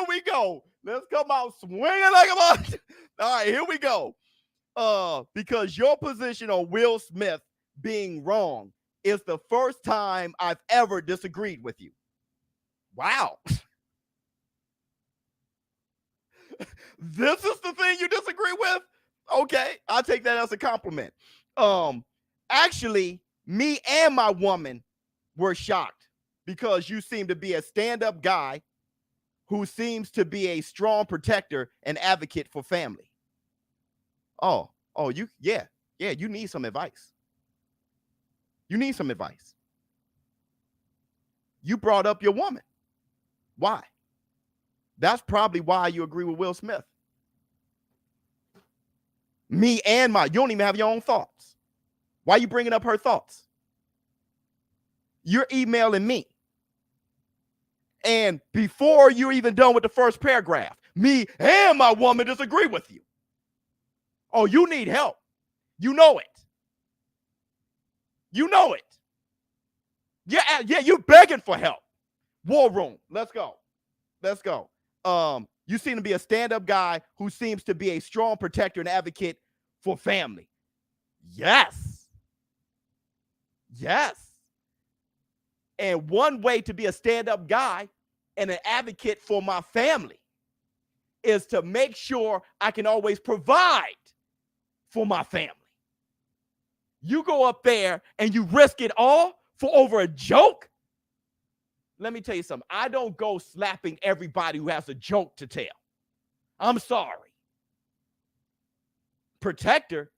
we go. Let's come out swinging like a ball. All right, here we go. Because your position on Will Smith being wrong is the first time I've ever disagreed with you. Wow. This is the thing you disagree with? Okay, I'll take that as a compliment. Actually, me and my woman were shocked because you seem to be a stand-up guy who seems to be a strong protector and advocate for family. You need some advice. You need some advice. You brought up your woman. Why? That's probably why you agree with Will Smith. Me and you don't even have your own thoughts. Why are you bringing up her thoughts? You're emailing me. And before you're even done with the first paragraph, me and my woman disagree with you. Oh, you need help. You know it. You know it. Yeah, you're begging for help. War room. Let's go. You seem to be a stand-up guy who seems to be a strong protector and advocate for family. Yes. And one way to be a stand-up guy and an advocate for my family is to make sure I can always provide for my family. You go up there and you risk it all for over a joke? Let me tell you something. I don't go slapping everybody who has a joke to tell. I'm sorry. Protector?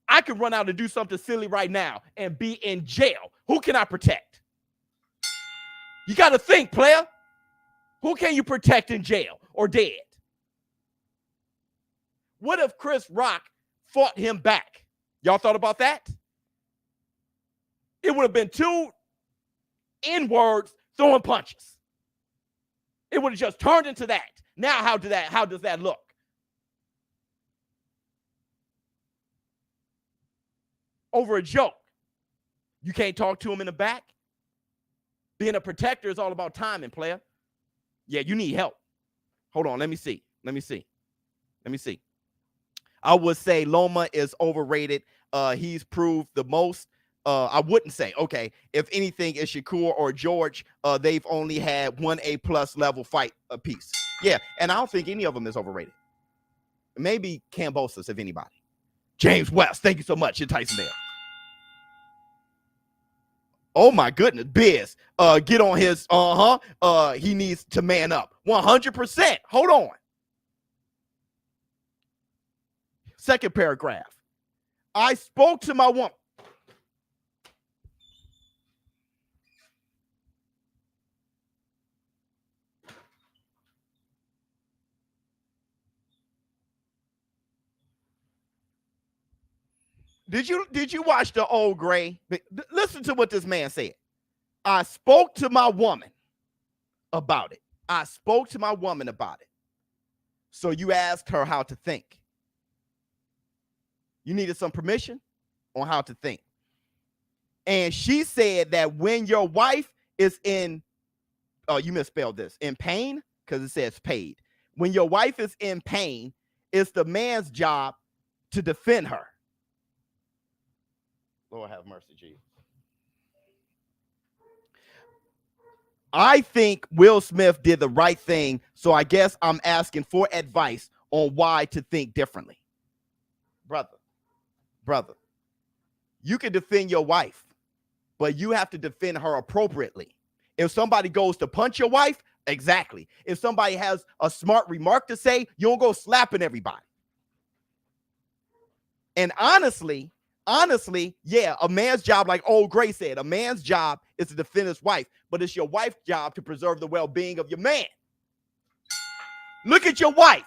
I could run out and do something silly right now and be in jail. Who can I protect? You got to think, player. Who can you protect in jail or dead? What if Chris Rock fought him back? Y'all thought about that? It would have been two N-words throwing punches. It would have just turned into that. Now, how does that look? Over a joke. You can't talk to him in the back. Being a protector is all about timing, player. Yeah, you need help. Hold on, let me see. I would say Loma is overrated. He's proved the most. I wouldn't say, okay, if anything, it's Shakur or George. They've only had one A+ level fight apiece. Yeah, and I don't think any of them is overrated. Maybe Cambosis, if anybody. James West, thank you so much. You're Tyson Bell. Oh my goodness, Biz, get on his, he needs to man up. 100%. Hold on. Second paragraph. I spoke to my woman. Did you watch the old Gray? Listen to what this man said. I spoke to my woman about it. So you asked her how to think. You needed some permission on how to think. And she said that when your wife is in, you misspelled this, in pain, because it says paid. When your wife is in pain, it's the man's job to defend her. Lord have mercy, Jesus. I think Will Smith did the right thing, so I guess I'm asking for advice on why to think differently. Brother, you can defend your wife, but you have to defend her appropriately. If somebody goes to punch your wife, Exactly. If somebody has a smart remark to say, you don't go slapping everybody. And honestly, yeah, a man's job, like old Gray said, a man's job is to defend his wife, but it's your wife's job to preserve the well-being of your man. Look at your wife.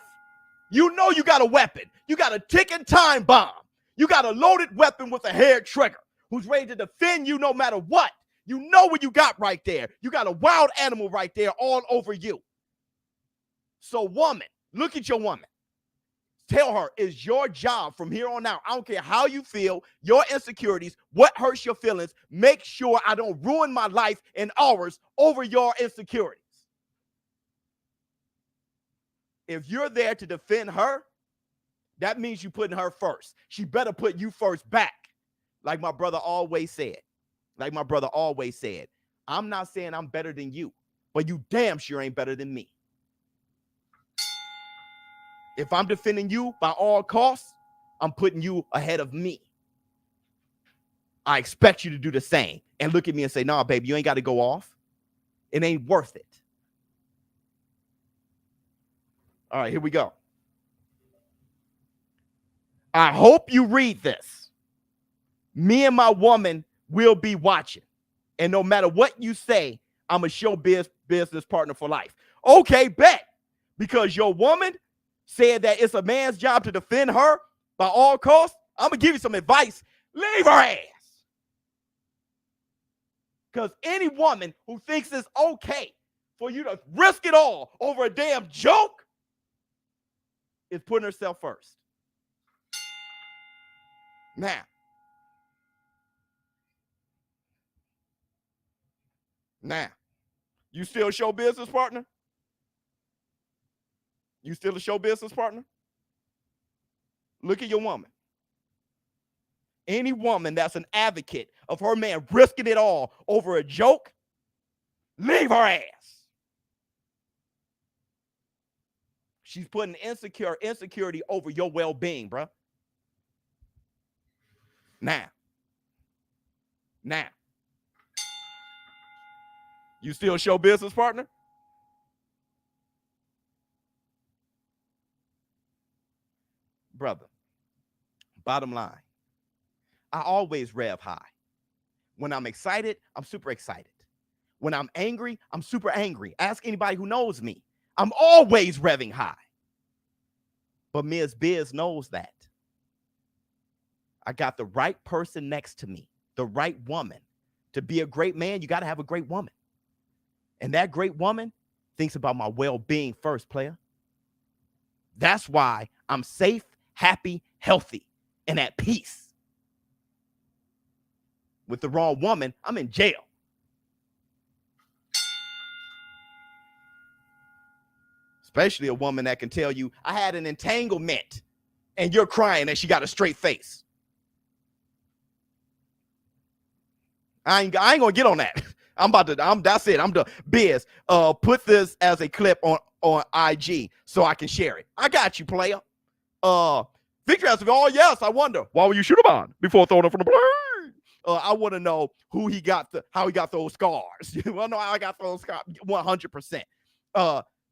You know you got a weapon. You got a ticking time bomb. You got a loaded weapon with a hair trigger who's ready to defend you no matter what. You know what you got right there. You got a wild animal right there all over you. So woman, look at your woman. Tell her it's your job from here on out. I don't care how you feel, your insecurities, what hurts your feelings. Make sure I don't ruin my life and ours over your insecurities. If you're there to defend her, that means you putting her first. She better put you first back. Like my brother always said. I'm not saying I'm better than you, but you damn sure ain't better than me. If I'm defending you by all costs, I'm putting you ahead of me. I expect you to do the same and look at me and say, nah, baby, you ain't got to go off. It ain't worth it. All right, here we go. I hope you read this. Me and my woman will be watching. And no matter what you say, I'm a showbiz business partner for life. Okay, bet. Because your woman said that it's a man's job to defend her by all costs. I'm going to give you some advice. Leave her ass. Because any woman who thinks it's okay for you to risk it all over a damn joke is putting herself first. Now, you still a show business partner? You still a show business partner? Look at your woman. Any woman that's an advocate of her man risking it all over a joke, leave her ass. She's putting insecurity over your well-being, bro. Now. You still a show business partner? Brother, bottom line, I always rev high. When I'm excited, I'm super excited. When I'm angry, I'm super angry. Ask anybody who knows me. I'm always revving high. But Ms. Biz knows that. I got the right person next to me, the right woman. To be a great man, you got to have a great woman. And that great woman thinks about my well-being first, player. That's why I'm safe, happy, healthy, and at peace. With the wrong woman, I'm in jail. Especially a woman that can tell you, I had an entanglement, and you're crying and she got a straight face. I ain't gonna get on that. That's it. I'm done. Biz, put this as a clip on IG so I can share it. I got you, player. Victor has to be, oh yes, I wonder, why would you shoot him on before throwing him from the plane? I want to know how he got those scars. Well, no, I got those scars 100%.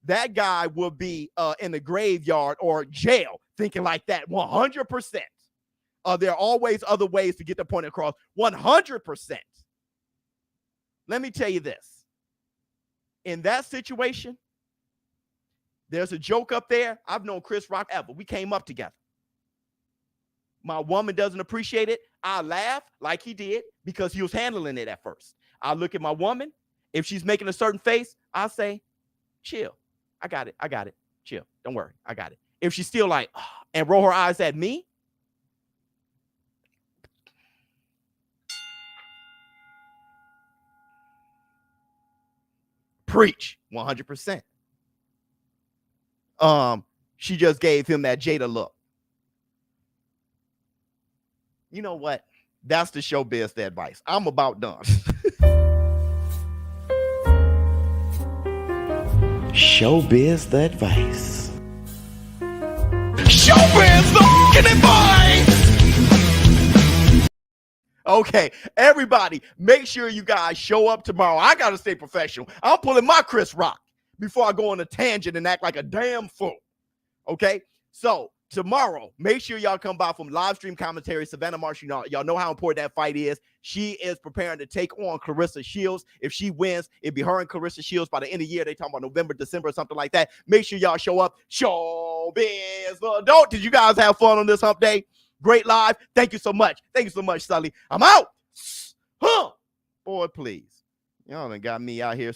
That guy will be in the graveyard or jail thinking like that 100%. There are always other ways to get the point across 100%. Let me tell you this. In that situation, there's a joke up there. I've known Chris Rock ever. We came up together. My woman doesn't appreciate it. I laugh like he did because he was handling it at first. I look at my woman. If she's making a certain face, I say, chill. I got it. Chill. Don't worry. I got it. If she's still like, oh, and roll her eyes at me, preach 100%. She just gave him that Jada look. You know what? That's the showbiz the advice. I'm about done. Showbiz the advice. Showbiz the advice. Okay, everybody, make sure you guys show up tomorrow. I gotta stay professional. I'm pulling my Chris Rock before I go on a tangent and act like a damn fool. Okay? So tomorrow, make sure y'all come by from live stream commentary. Savannah Marshall, y'all know how important that fight is. She is preparing to take on Clarissa Shields. If she wins, it'd be her and Clarissa Shields by the end of the year. They talking about November, December, or something like that. Make sure y'all show up. Showbiz adult. Did you guys have fun on this hump day? Great live. Thank you so much. Thank you so much, Sully. I'm out. Huh. Boy, please. Y'all done got me out here